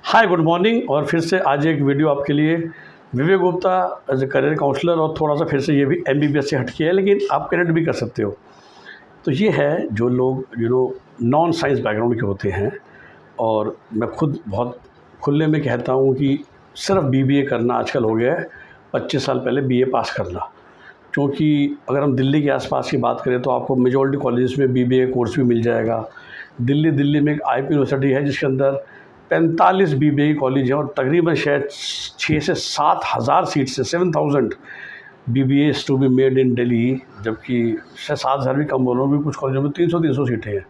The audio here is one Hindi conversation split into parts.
Hi good morning. और फिर से आज एक वीडियो आपके लिए। Vivek Gupta as a career counsellor, और थोड़ा सा फिर से ये भी एमबीबीएस से हटके है, लेकिन आप कैडेट भी कर सकते हो। तो ये है जो लोग नॉन साइंस बैकग्राउंड के होते हैं, और मैं खुद बहुत खुले में कहता हूँ कि सिर्फ बीबीए करना आजकल हो गया है। 25 साल पहले बीए पास करना, क्योंकि अगर हम दिल्ली के आसपास की बात करें तो आपको मेजॉरिटी कॉलेज में बीबीए कोर्स भी मिल जाएगा। दिल्ली में एक आईपी यूनिवर्सिटी है जिसके अंदर 45 बीबीए कॉलेज हैं, और तकरीबन शायद 6 से 7 हज़ार सीट से 7000 BBS to be made in Delhi, जबकि शायद 7,000 भी कम बोल रहा हूँ, कुछ कॉलेजों में 300 सीटें हैं।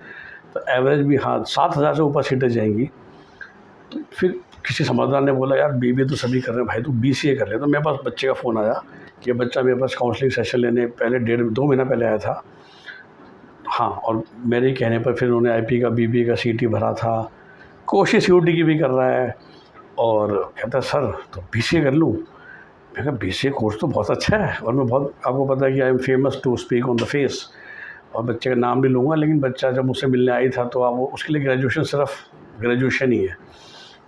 तो एवरेज भी 7,000 से ऊपर सीटें जाएंगी। तो फिर किसी समझदार ने बोला, यार बीबीए तो सभी कर रहे हैं भाई, तू बीसीए कर ले। तो मेरे पास बच्चे का फ़ोन आया कि बच्चा मेरे पास काउंसलिंग सेशन लेने पहले 1.5-2 महीना पहले आया था। हाँ, और मेरे कहने पर फिर उन्होंने आईपी का बीबीए का सीटी भरा था, कोशिश यूटी की भी कर रहा है, और कहता है सर तो बीसीए कर लूँ। मैं कहा बीसीए कोर्स तो बहुत अच्छा है, और मैं बहुत, आपको पता है कि I am famous to speak on the face, और बच्चे का नाम भी लूँगा। लेकिन बच्चा जब मुझसे मिलने आई था तो आप वो उसके लिए ग्रेजुएशन सिर्फ ग्रेजुएशन ही है,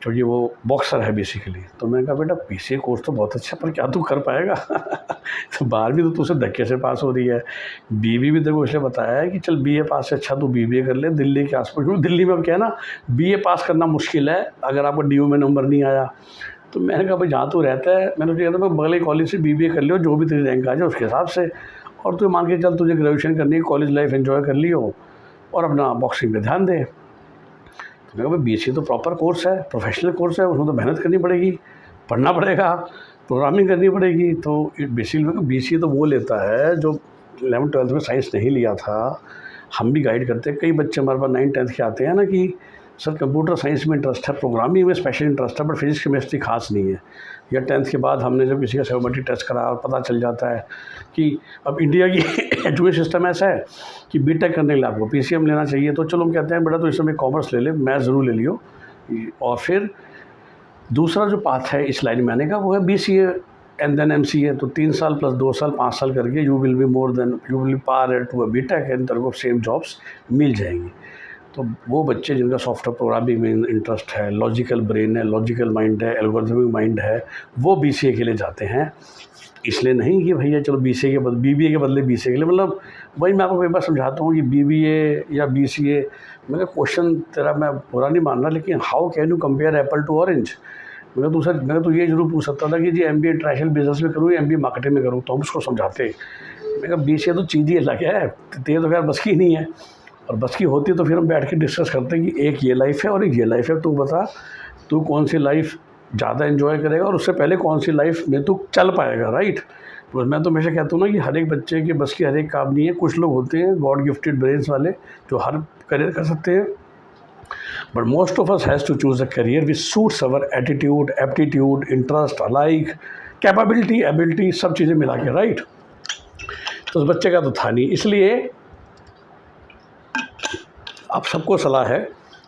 क्योंकि वो बॉक्सर है बेसिकली। तो मैंने कहा बेटा बीसीए कोर्स तो बहुत अच्छा, पर क्या तू कर पाएगा? तो 12वीं तो तुझसे धक्के से पास हो रही है, बीबी भी तेरे को इसलिए बताया है कि चल बीए पास से अच्छा तू बीबीए कर ले दिल्ली के आसपास, क्योंकि दिल्ली में अब क्या है ना, बीए पास करना मुश्किल है अगर आपको डीयू में नंबर नहीं आया। तो मैंने कहा भाई जहाँ तू रहता है, मैंने तो कहता मैं बगले कॉलेज से बीबीए कर लियो, जो भी तेरी रैंक आ जाए उसके हिसाब से, और तू मान के चल तुझे ग्रेजुएशन करनी है, कॉलेज लाइफ एंजॉय कर लियो और अपना बॉक्सिंग पे ध्यान दे। तो मैं कहा बीसीए तो प्रॉपर कोर्स है, प्रोफेशनल कोर्स है, उसमें तो मेहनत करनी पड़ेगी, पढ़ना पड़ेगा, प्रोग्रामिंग करनी पड़ेगी। तो बेसिकली बीसीए तो वो लेता है जो 11th-12th में साइंस नहीं लिया था। हम भी गाइड करते हैं, कई बच्चे हमारे पास 9th-10th के आते हैं ना कि सर कंप्यूटर साइंस में इंटरेस्ट है, प्रोग्रामिंग में स्पेशल इंटरेस्ट है, बट फिजिक्स केमिस्ट्री खास नहीं है। या 10th के बाद हमने जब किसी का सेवोमेट्री टेस्ट करा और पता चल जाता है कि अब इंडिया की एजुकेशन सिस्टम ऐसा है कि बीटेक करने के लिए आपको पीसीएम लेना चाहिए। तो चलो हम कहते हैं बेटा तो इस समय कॉमर्स ले ले, मैथ्स ज़रूर ले लियो। और फिर दूसरा जो पाथ है इस लाइन में आने का वो है बीसीए एंड देन एमसीए। तो 3 साल प्लस 2 साल 5 साल करके you will be par to a BTech, and तेरे को सेम जॉब्स मिल जाएंगी। तो वो बच्चे जिनका सॉफ्टवेयर प्रोग्रामिंग में इंटरेस्ट है, लॉजिकल ब्रेन है, लॉजिकल माइंड है, एल्गोरिथमिक माइंड है, वो बीसीए के लिए जाते हैं। इसलिए नहीं कि भैया चलो बीसीए के बदले बीबीए के बदले बीसीए के लिए, मतलब वही मैं आपको एक बार समझाता हूँ कि बीबीए या बीसीए। मैं क्वेश्चन तेरा मैं बुरा नहीं मान रहा, लेकिन how can you compare apple to orange? मैं तो ये जरूर पूछ सकता था कि जी एमबीए इंटरनेशनल बिजनेस में करूँ या एमबीए मार्केटिंग में करूँ, तो हम उसको समझाते। मैं कहा बीसीए तो चीज़ ही अलग है, तेरे तो खैर बस की नहीं है, और बस की होती तो फिर हम बैठ के डिस्कस करते हैं कि एक ये लाइफ है और एक ये लाइफ है, तू बता तू कौन सी लाइफ ज़्यादा एंजॉय करेगा, और उससे पहले कौन सी लाइफ में तू चल पाएगा, राइट? तो मैं तो हमेशा कहता हूँ ना कि हर एक बच्चे के बस की हर एक काम नहीं है। कुछ लोग होते हैं गॉड गिफ्टेड ब्रेन्स वाले जो हर करियर कर सकते हैं, but most of us has to choose a career which suits our attitude, aptitude, interest, like, capability, ability, सब चीज़ें मिला के, राइट? तो उस बच्चे का तो था नहीं। इसलिए आप सबको सलाह है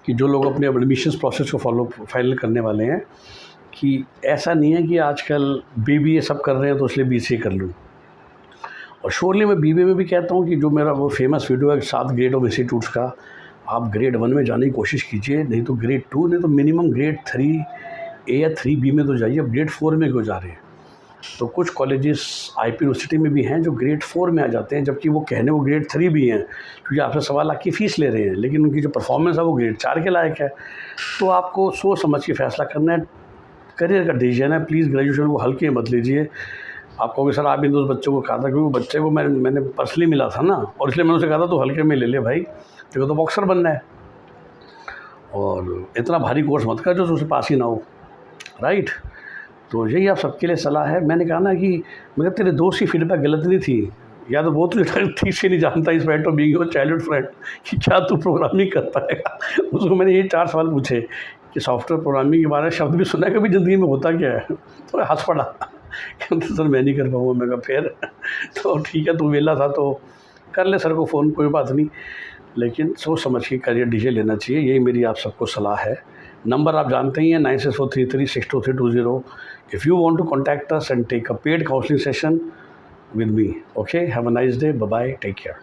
कि जो लोग अपने एडमिशन्स प्रोसेस को फाइनल करने वाले हैं, कि ऐसा नहीं है कि आजकल बीबीए सब कर रहे हैं तो इसलिए बीसीए कर लूँ। और श्योरली मैं बीबीए में भी कहता हूँ कि जो मेरा वो फेमस वीडियो है 7 ग्रेड ऑफ इंस्टीट्यूट्स का, आप ग्रेड 1 में जाने की कोशिश कीजिए, नहीं तो ग्रेड 2, नहीं तो मिनिमम ग्रेड 3A या 3B में तो जाइए। अब ग्रेड 4 में क्यों जा रहे हैं? तो कुछ कॉलेजेस आईपी यूनिवर्सिटी में भी हैं जो ग्रेड 4 में आ जाते हैं, जबकि वो कहने वो ग्रेड 3 भी हैं, क्योंकि आपसे 1.25 लाख की फ़ीस ले रहे हैं, लेकिन उनकी जो परफॉर्मेंस है वो ग्रेड 4 के लायक है। तो आपको सोच समझ के फैसला करना है, करियर का डिसीजन है। प्लीज़ ग्रेजुएशन को हल्के मत लीजिए। आप कहोगे सर आप इन दोस्त बच्चों को कहा था, क्योंकि बच्चे को मैंने पर्सनली मिला था ना, और इसलिए मैंने उसे कहा था तो हल्के में ले ले भाई, तेरे को तो बॉक्सर बनना है, और इतना भारी कोर्स मत कर जो तुझसे पास ही ना हो, राइट? तो यही आप सबके लिए सलाह है। मैंने कहा ना कि मगर तेरे दोस्त की फीडबैक गलत नहीं थी, या तो वो तुझे ठीक से नहीं जानता इस bat of being your childhood friend कि क्या तू प्रोग्रामिंग कर पाएगा। उसको मैंने ये 4 सवाल पूछे कि सॉफ्टवेयर प्रोग्रामिंग के बारे में शब्द भी सुना है कभी ज़िंदगी में, होता क्या है? तो हंस पड़ा, कहते सर मैं नहीं कर पाऊँगा। मैं कहा फिर तो ठीक है, तू वेला था तो कर ले सर को फ़ोन, कोई बात नहीं, लेकिन सोच समझ के करियर डिसीजन लेना चाहिए। यही मेरी आप सबको सलाह है। नंबर आप जानते ही हैं 9643362320। If you want to contact us and take a paid counselling session with me. Okay, have a nice day. Bye bye. Take care.